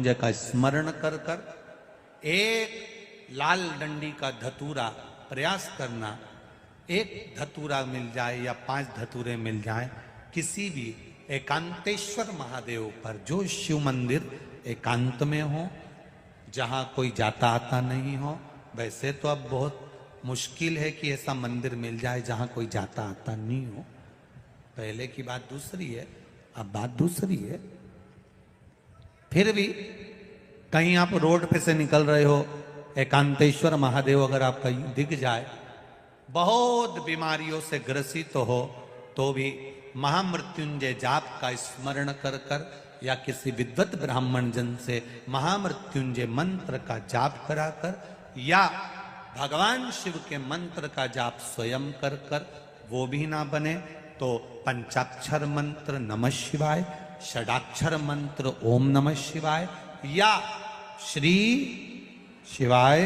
महामृत्युंजय का स्मरण कर कर एक लाल डंडी का धतूरा प्रयास करना, एक धतूरा मिल जाए या 5 धतूरे मिल जाए किसी भी एकांतेश्वर महादेव पर, जो शिव मंदिर एकांत में हो, जहां कोई जाता आता नहीं हो। वैसे तो अब बहुत मुश्किल है कि ऐसा मंदिर मिल जाए जहां कोई जाता आता नहीं हो। पहले की बात दूसरी है, अब बात दूसरी है। फिर भी कहीं आप रोड पे से निकल रहे हो, एकांतेश्वर महादेव अगर आप कहीं दिख जाए, बहुत बीमारियों से ग्रसित हो, तो भी महामृत्युंजय जाप का स्मरण कर कर या किसी विद्वत ब्राह्मण जन से महामृत्युंजय मंत्र का जाप कराकर या भगवान शिव के मंत्र का जाप स्वयं कर कर, वो भी ना बने तो पंचाक्षर मंत्र नमः शिवाय, षडाक्षर मंत्र ओम नमः शिवाय या श्री शिवाय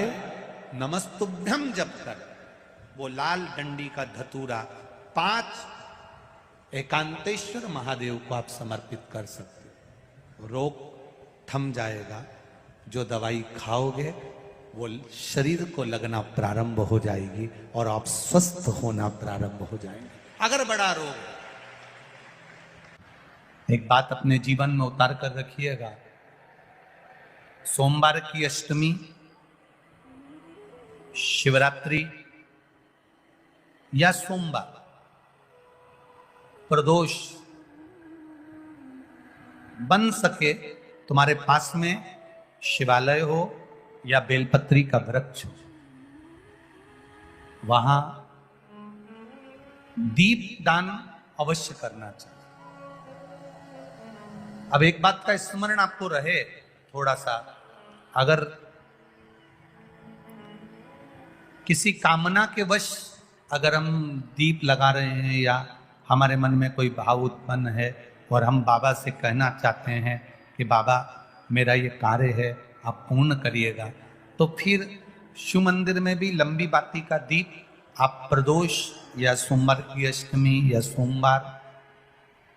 नमस्तुभ्यम जप कर वो लाल डंडी का धतूरा 5 एकांतेश्वर महादेव को आप समर्पित कर सकते हो। रोग थम जाएगा, जो दवाई खाओगे वो शरीर को लगना प्रारंभ हो जाएगी और आप स्वस्थ होना प्रारंभ हो जाएंगे। अगर बड़ा रोग, एक बात अपने जीवन में उतार कर रखिएगा, सोमवार की अष्टमी, शिवरात्रि या सोमवार, प्रदोष, बन सके तुम्हारे पास में शिवालय हो या बेलपत्री का वृक्ष हो, वहां दीप दान अवश्य करना चाहिए। अब एक बात का स्मरण आपको रहे थोड़ा सा, अगर किसी कामना के वश अगर हम दीप लगा रहे हैं या हमारे मन में कोई भाव उत्पन्न है और हम बाबा से कहना चाहते हैं कि बाबा मेरा ये कार्य है आप पूर्ण करिएगा, तो फिर शिव मंदिर में भी लंबी बाती का दीप आप प्रदोष या सोमवार की अष्टमी या सोमवार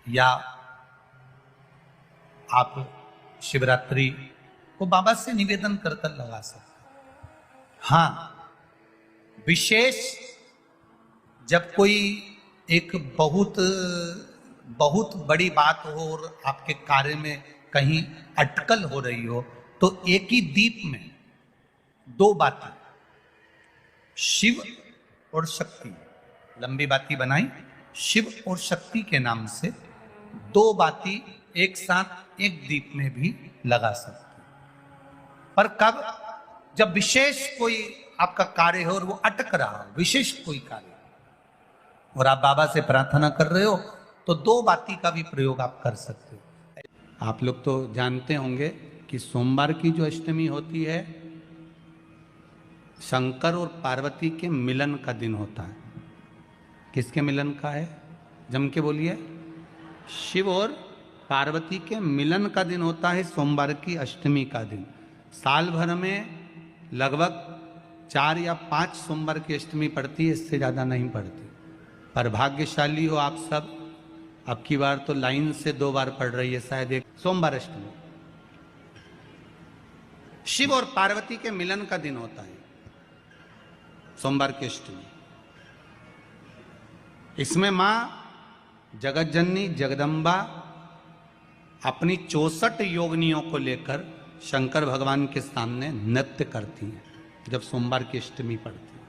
या आप शिवरात्रि को बाबा से निवेदन कर कर लगा सकते। हाँ, विशेष जब कोई एक बहुत बड़ी बात हो और आपके कार्य में कहीं अटकल हो रही हो, तो एक ही दीप में 2 बातें, शिव और शक्ति, लंबी बाती बनाई, शिव और शक्ति के नाम से 2 बाती एक साथ एक दीप में भी लगा सकते। पर कब? जब विशेष कोई आपका कार्य हो और वो अटक रहा हो, विशेष कोई कार्य, और आप बाबा से प्रार्थना कर रहे हो, तो 2 बाती का भी प्रयोग आप कर सकते हो। आप लोग तो जानते होंगे कि सोमवार की जो अष्टमी होती है, शंकर और पार्वती के मिलन का दिन होता है। किसके मिलन का है? जम के बोलिए। शिव और पार्वती के मिलन का दिन होता है सोमवार की अष्टमी का दिन। साल भर में लगभग 4 या 5 सोमवार की अष्टमी पड़ती है, इससे ज़्यादा नहीं पड़ती। पर भाग्यशाली हो आप सब, अब की बार तो लाइन से 2 बार पड़ रही है शायद, एक सोमवार अष्टमी। शिव और पार्वती के मिलन का दिन होता है सोमवार की अष्टमी। इसमें मां जगत जननी जगदम्बा अपनी 64 योगिनियों को लेकर शंकर भगवान के सामने नृत्य करती हैं जब सोमवार की अष्टमी पड़ती है।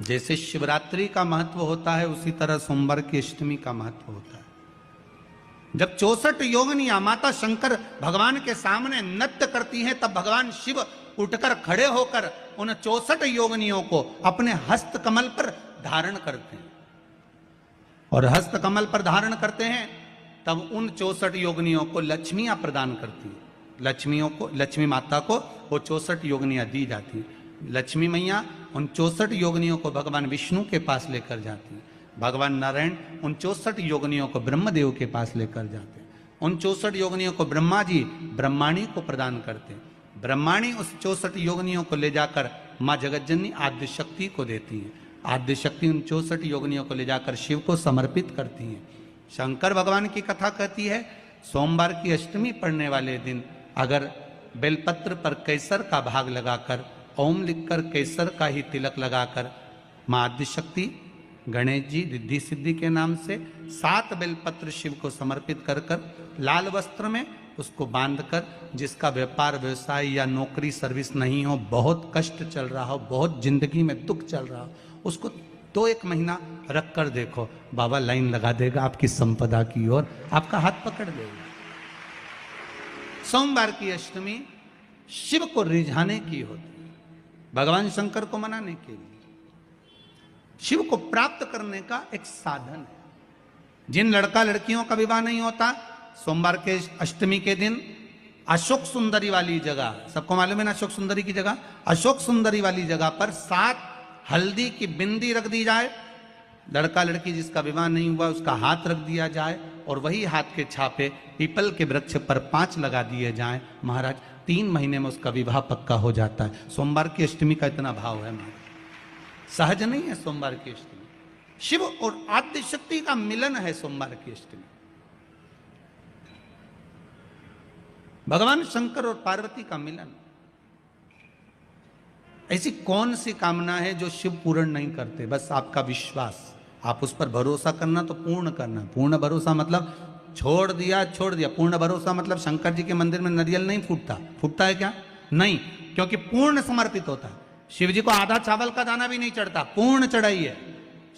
जैसे शिवरात्रि का महत्व होता है, उसी तरह सोमवार की अष्टमी का महत्व होता है। जब 64 योगिनियां माता शंकर भगवान के सामने नृत्य करती हैं, तब भगवान शिव उठकर खड़े होकर उन 64 योगिनियों को अपने हस्त कमल पर धारण करते हैं, और हस्त कमल पर धारण करते हैं तब उन 64 योगिनियों को लक्ष्मियां प्रदान करती है। लक्ष्मियों को, लक्ष्मी माता को वो 64 योगिनियां दी जाती हैं। लक्ष्मी मैया उन 64 योगिनियों को भगवान विष्णु के पास लेकर जाती है। भगवान नारायण उन 64 योगिनियों को ब्रह्मदेव के पास लेकर जाते हैं। उन 64 योगिनियों को ब्रह्मा जी ब्रह्माणी को प्रदान करते हैं। ब्रह्माणी उस 64 योगिनियों को ले जाकर माँ जगतजननी आद्य शक्ति को देती हैं। आद्य शक्ति उन 64 योगिनियों को ले जाकर शिव को समर्पित करती हैं। शंकर भगवान की कथा कहती है, सोमवार की अष्टमी पढ़ने वाले दिन अगर बेलपत्र पर केसर का भाग लगाकर ओम लिखकर केसर का ही तिलक लगाकर मां आदिशक्ति गणेश जी रिद्धि सिद्धि के नाम से 7 बेलपत्र शिव को समर्पित कर कर लाल वस्त्र में उसको बांधकर, जिसका व्यापार व्यवसाय या नौकरी सर्विस नहीं हो, बहुत कष्ट चल रहा हो, बहुत जिंदगी में दुख चल रहा हो, उसको 2-1 महीना रख कर देखो, बाबा लाइन लगा देगा आपकी संपदा की ओर, आपका हाथ पकड़ लेगा। सोमवार की अष्टमी शिव को रिझाने की होती है, भगवान शंकर को मनाने के लिए, शिव को प्राप्त करने का एक साधन है। जिन लड़का लड़कियों का विवाह नहीं होता, सोमवार के अष्टमी के दिन अशोक सुंदरी वाली जगह, सबको मालूम है ना अशोक सुंदरी की जगह, अशोक सुंदरी वाली जगह पर 7 हल्दी की बिंदी रख दी जाए, लड़का लड़की जिसका विवाह नहीं हुआ उसका हाथ रख दिया जाए और वही हाथ के छापे पीपल के वृक्ष पर 5 लगा दिए जाएं, महाराज 3 महीने में उसका विवाह पक्का हो जाता है। सोमवार की अष्टमी का इतना भाव है महाराज, सहज नहीं है सोमवार की अष्टमी, शिव और आद्य शक्ति का मिलन है सोमवार की अष्टमी। भगवान शंकर और पार्वती का मिलन, ऐसी कौन सी कामना है जो शिव पूर्ण नहीं करते? बस आपका विश्वास, आप उस पर भरोसा करना तो पूर्ण करना। पूर्ण भरोसा मतलब छोड़ दिया, पूर्ण भरोसा मतलब शंकर जी के मंदिर में नारियल नहीं फूटता है क्या? नहीं, क्योंकि पूर्ण समर्पित होता है। शिव जी को आधा चावल का दाना भी नहीं चढ़ता, पूर्ण चढ़ाई है।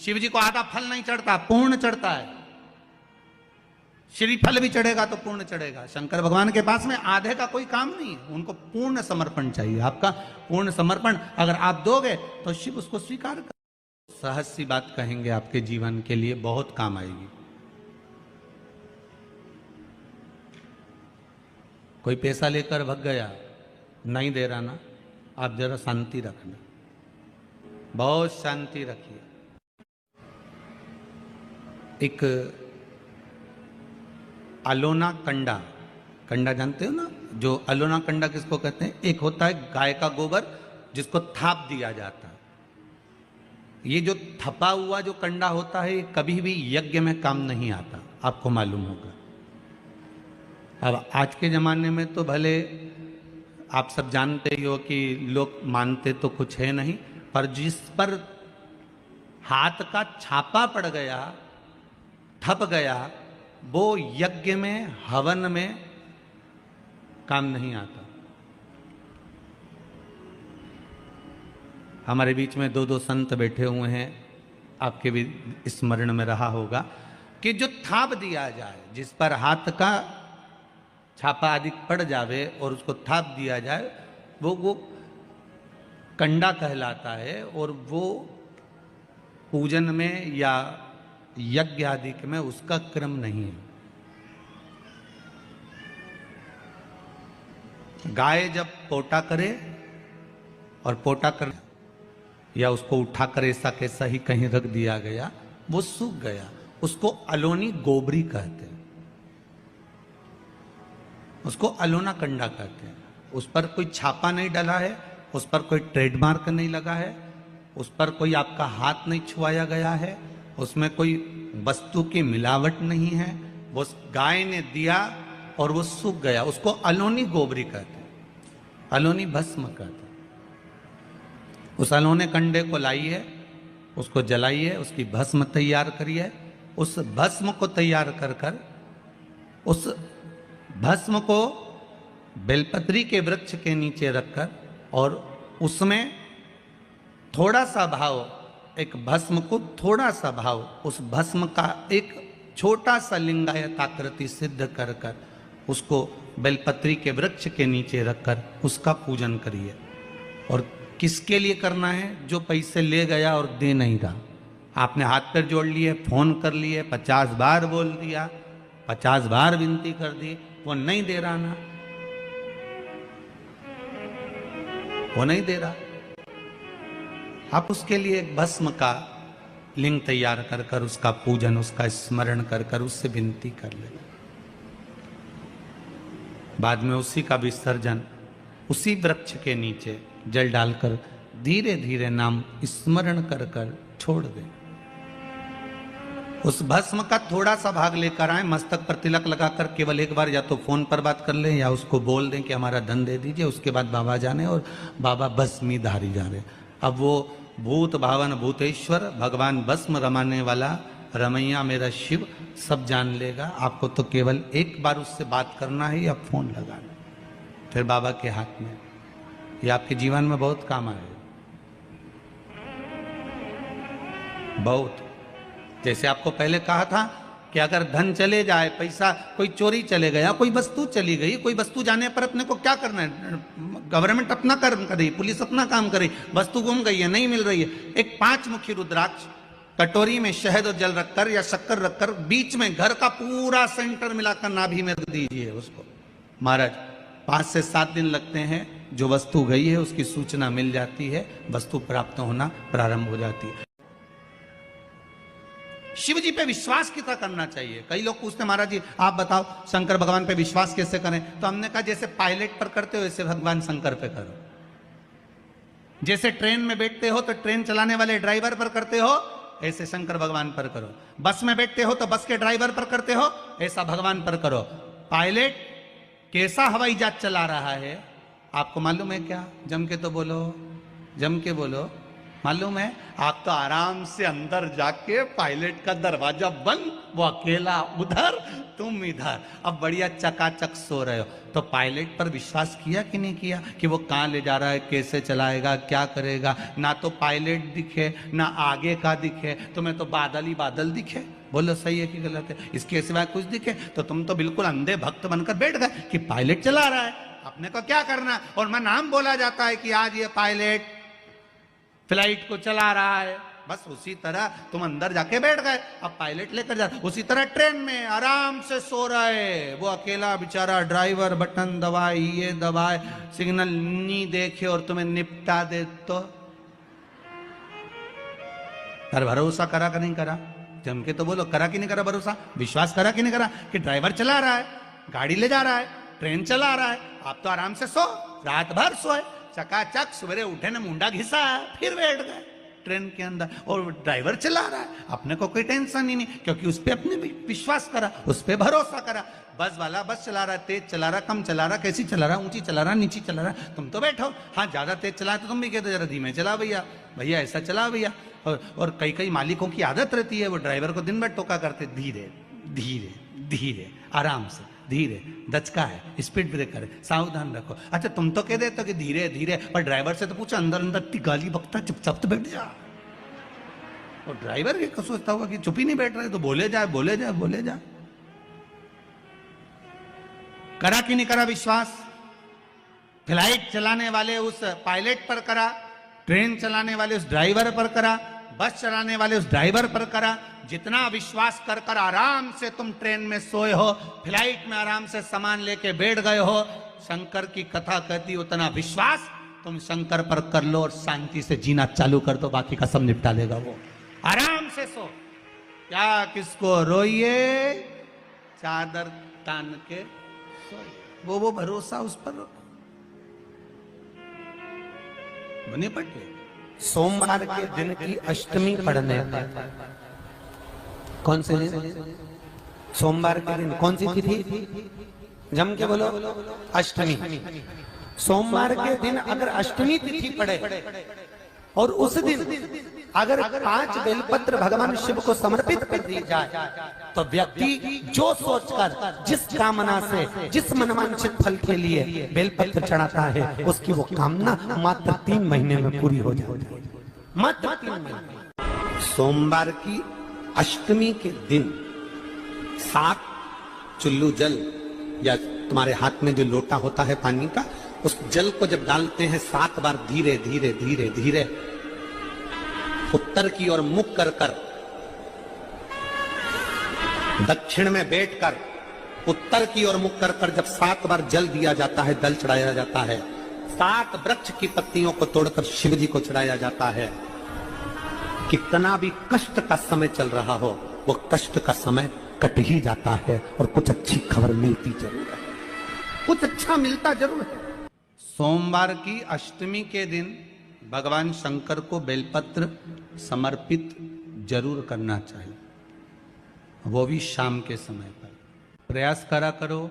शिव जी को आधा फल नहीं चढ़ता, पूर्ण चढ़ता है। श्रीफल भी चढ़ेगा तो पूर्ण चढ़ेगा। शंकर भगवान के पास में आधे का कोई काम नहीं है, उनको पूर्ण समर्पण चाहिए। आपका पूर्ण समर्पण अगर आप दोगे तो शिव उसको स्वीकार कर। सहज सी बात कहेंगे, आपके जीवन के लिए बहुत काम आएगी। कोई पैसा लेकर भग गया, नहीं दे रहा ना, आप जरा शांति रखना, बहुत शांति रखिए। एक अलोना कंडा जानते हो ना, जो अलोना कंडा किसको कहते हैं? एक होता है गाय का गोबर जिसको थाप दिया जाता है। ये जो थपा हुआ जो कंडा होता है, ये कभी भी यज्ञ में काम नहीं आता, आपको मालूम होगा। अब आज के जमाने में तो भले आप सब जानते ही हो कि लोग मानते तो कुछ है नहीं, पर जिस पर हाथ का छापा पड़ गया, थप गया, वो यज्ञ में हवन में काम नहीं आता। हमारे बीच में 2 संत बैठे हुए हैं, आपके भी स्मरण में रहा होगा कि जो थाप दिया जाए, जिस पर हाथ का छापा आदि पड़ जावे और उसको थाप दिया जाए, वो कंडा कहलाता है। और वो पूजन में या यज्ञ आदि में उसका क्रम नहीं है। गाय जब पोटा करे और पोटा कर या उसको उठाकर ऐसा कैसा ही कहीं रख दिया गया, वो सूख गया, उसको अलोनी गोबरी कहते हैं, उसको अलोना कंडा कहते हैं। उस पर कोई छापा नहीं डला है, उस पर कोई ट्रेडमार्क नहीं लगा है, उस पर कोई आपका हाथ नहीं छुआया गया है, उसमें कोई वस्तु की मिलावट नहीं है। वो गाय ने दिया और वो सूख गया, उसको अलोनी गोबरी कहते हैं, अलोनी भस्म कहते हैं। उस अलोने कंडे को लाइए, उसको जलाइए, उसकी भस्म तैयार करिए। उस भस्म को तैयार कर उस भस्म को बेलपत्री के वृक्ष के नीचे रखकर और उसमें थोड़ा सा भाव, एक भस्म को थोड़ा सा भाव, उस भस्म का एक छोटा सा लिंगायत आकृति सिद्ध कर उसको बेलपत्री के वृक्ष के नीचे रखकर उसका पूजन करिए। और किसके लिए करना है? जो पैसे ले गया और दे नहीं रहा। आपने हाथ पैर जोड़ लिए, फोन कर लिए, 50 बार बोल दिया, 50 बार विनती कर दी, वो नहीं दे रहा ना, वो नहीं दे रहा। आप उसके लिए एक भस्म का लिंग तैयार कर उसका पूजन, उसका स्मरण कर उससे विनती कर ले। बाद में उसी का विसर्जन उसी वृक्ष के नीचे जल डालकर धीरे धीरे नाम स्मरण कर छोड़ दे। उस भस्म का थोड़ा सा भाग लेकर आए, मस्तक पर तिलक लगाकर केवल एक बार या तो फोन पर बात कर लें या उसको बोल दें कि हमारा धन दे दीजिए। उसके बाद बाबा जाने और बाबा भस्मी धारी जा रहे। अब वो भूत भावन भूतेश्वर, भगवान भस्म रमाने वाला रमैया मेरा शिव सब जान लेगा। आपको तो केवल एक बार उससे बात करना है या फोन लगाना, फिर बाबा के हाथ में। ये आपके जीवन में बहुत काम आएगा, बहुत। जैसे आपको पहले कहा था कि अगर धन चले जाए, पैसा कोई चोरी चले गया, कोई वस्तु चली गई, कोई वस्तु जाने पर अपने को क्या करना है? गवर्नमेंट अपना कर्म कर रही, पुलिस अपना काम कर रही, वस्तु गुम गई है, नहीं मिल रही है, एक 5 मुखी रुद्राक्ष कटोरी में शहद और जल रखकर या शक्कर रखकर बीच में घर का पूरा सेंटर मिलाकर नाभि में रख दीजिए उसको। महाराज 5 से 7 दिन लगते हैं, जो वस्तु गई है उसकी सूचना मिल जाती है, वस्तु प्राप्त होना प्रारंभ हो जाती है। शिव जी पे विश्वास कितना करना चाहिए? कई लोग पूछते हैं महाराज जी आप बताओ शंकर भगवान पे विश्वास कैसे करें? तो हमने कहा जैसे पायलट पर करते हो वैसे भगवान शंकर पे करो। जैसे ट्रेन में बैठते हो तो ट्रेन चलाने वाले ड्राइवर पर करते हो, ऐसे शंकर भगवान पर करो। बस में बैठते हो तो बस के ड्राइवर पर करते हो, ऐसा भगवान पर करो। पायलट कैसा हवाई जहाज चला रहा है आपको मालूम है क्या? जम के तो बोलो, जम के बोलो। मालूम है? आप तो आराम से अंदर जाके पायलट का दरवाजा बंद, वो अकेला उधर, तुम इधर, अब बढ़िया चकाचक सो रहे हो। तो पायलट पर विश्वास किया कि नहीं किया कि वो कहाँ ले जा रहा है, कैसे चलाएगा, क्या करेगा? ना तो पायलट दिखे, ना आगे का दिखे, तुम्हें तो बादल ही बादल दिखे। बोलो सही है कि गलत है? इसके सिवाय कुछ दिखे तो तुम तो बिल्कुल अंधे भक्त बनकर बैठ गए कि पायलट चला रहा है, अपने को क्या करना। और मैं नाम बोला जाता है कि आज ये पायलट फ्लाइट को चला रहा है, बस उसी तरह तुम अंदर जाके बैठ गए, अब पायलट लेकर जा। उसी तरह ट्रेन में आराम से सो रहा है वो अकेला बेचारा ड्राइवर, बटन दबाए, ये दबाए, सिग्नल नहीं देखे और तुम्हें निपटा दे तो पर भरोसा करा कि नहीं करा? जम के तो बोलो, करा कि नहीं करा भरोसा? विश्वास करा कि नहीं करा कि ड्राइवर चला रहा है, गाड़ी ले जा रहा है, ट्रेन चला रहा है, आप तो आराम से सो, रात भर सोए, चकाचक सवेरे उठे ना मुंडा घिसा फिर बैठ गए ट्रेन के अंदर, और ड्राइवर चला रहा है, अपने को कोई टेंशन ही नहीं, क्योंकि उस पर अपने विश्वास करा, उस पर भरोसा करा। बस वाला बस चला रहा है, तेज चला रहा, कम चला रहा, कैसी चला रहा, ऊंची चला रहा, नीची चला रहा, तुम तो बैठो। हाँ ज्यादा तेज चला तो तुम भी कहते जरा धीमे चला भैया, भैया ऐसा चला भैया। और कई कई मालिकों की आदत रहती है, वो ड्राइवर को दिन भर टोका करते, धीरे धीरे धीरे, आराम से, धीरे, दचका है, स्पीड ब्रेकर है, सावधान रखो। अच्छा तुम तो कह देते हो कि धीरे धीरे, पर ड्राइवर से तो पूछो, अंदर अंदर इतनी गाली बकता, चुपचाप तो बैठ जा। और ड्राइवर ये सोचता होगा कि चुप ही नहीं बैठ रहे, तो बोले जाए बोले जाए बोले जाए। करा कि नहीं करा विश्वास? फ्लाइट चलाने वाले उस पायलट पर करा, ट्रेन चलाने वाले उस ड्राइवर पर करा, बस चलाने वाले उस ड्राइवर पर करा। जितना विश्वास कर कर आराम से तुम ट्रेन में सोए हो, फ्लाइट में आराम से सामान लेके बैठ गए हो, शंकर की कथा कहती उतना विश्वास तुम शंकर पर कर लो और शांति से जीना चालू कर दो, बाकी का सब निपटा लेगा वो। आराम से सो, क्या किसको रोइए, चादर तान के सोइए, वो भरोसा उस पर बने पड़े। सोमवार के दिन की अष्टमी पढ़ने पर, कौन से दिन? सोमवार के दिन कौन सी तिथि? जम के बोलो, अष्टमी। सोमवार के दिन अगर अष्टमी तिथि पड़े और उस दिन अगर 5 बेलपत्र भगवान शिव को समर्पित कर दी जाए, तो व्यक्ति जो सोचकर, जिस कामना से, जिस मनवांछित फल के लिए बेलपत्र चढ़ाता है, उसकी वो कामना मात्र 3 महीने में पूरी हो जाती है, मात्र 3 महीने। सोमवार की अष्टमी के दिन 7 चुल्लू जल या तुम्हारे हाथ में जो लोटा होता है पानी का, उस जल को जब डालते हैं 7 बार धीरे धीरे धीरे धीरे उत्तर की ओर मुख कर कर, दक्षिण में बैठकर उत्तर की ओर मुख कर कर जब 7 बार जल दिया जाता है, जल चढ़ाया जाता है, 7 वृक्ष की पत्तियों को तोड़कर शिव जी को चढ़ाया जाता है। कितना भी कष्ट का समय चल रहा हो, वो कष्ट का समय कट ही जाता है और कुछ अच्छी खबर मिलती जरूर है, कुछ अच्छा मिलता जरूर है। सोमवार की अष्टमी के दिन भगवान शंकर को बेलपत्र समर्पित जरूर करना चाहिए। वो भी शाम के समय पर। प्रयास करा करो,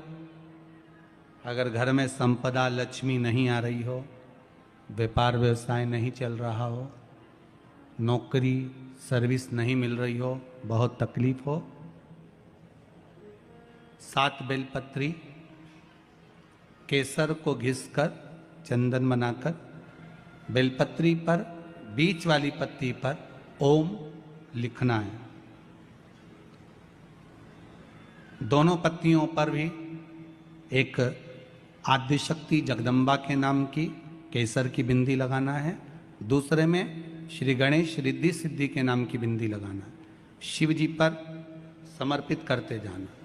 अगर घर में संपदा लक्ष्मी नहीं आ रही हो, व्यापार व्यवसाय नहीं चल रहा हो, नौकरी सर्विस नहीं मिल रही हो, बहुत तकलीफ हो, 7 बेलपत्री केसर को घिसकर चंदन बनाकर बेलपत्री पर बीच वाली पत्ती पर ओम लिखना है। दोनों पत्तियों पर भी एक आद्यशक्ति जगदम्बा के नाम की केसर की बिंदी लगाना है, दूसरे में श्री गणेश रिद्धि सिद्धि के नाम की बिंदी लगाना है। शिव जी पर समर्पित करते जाना।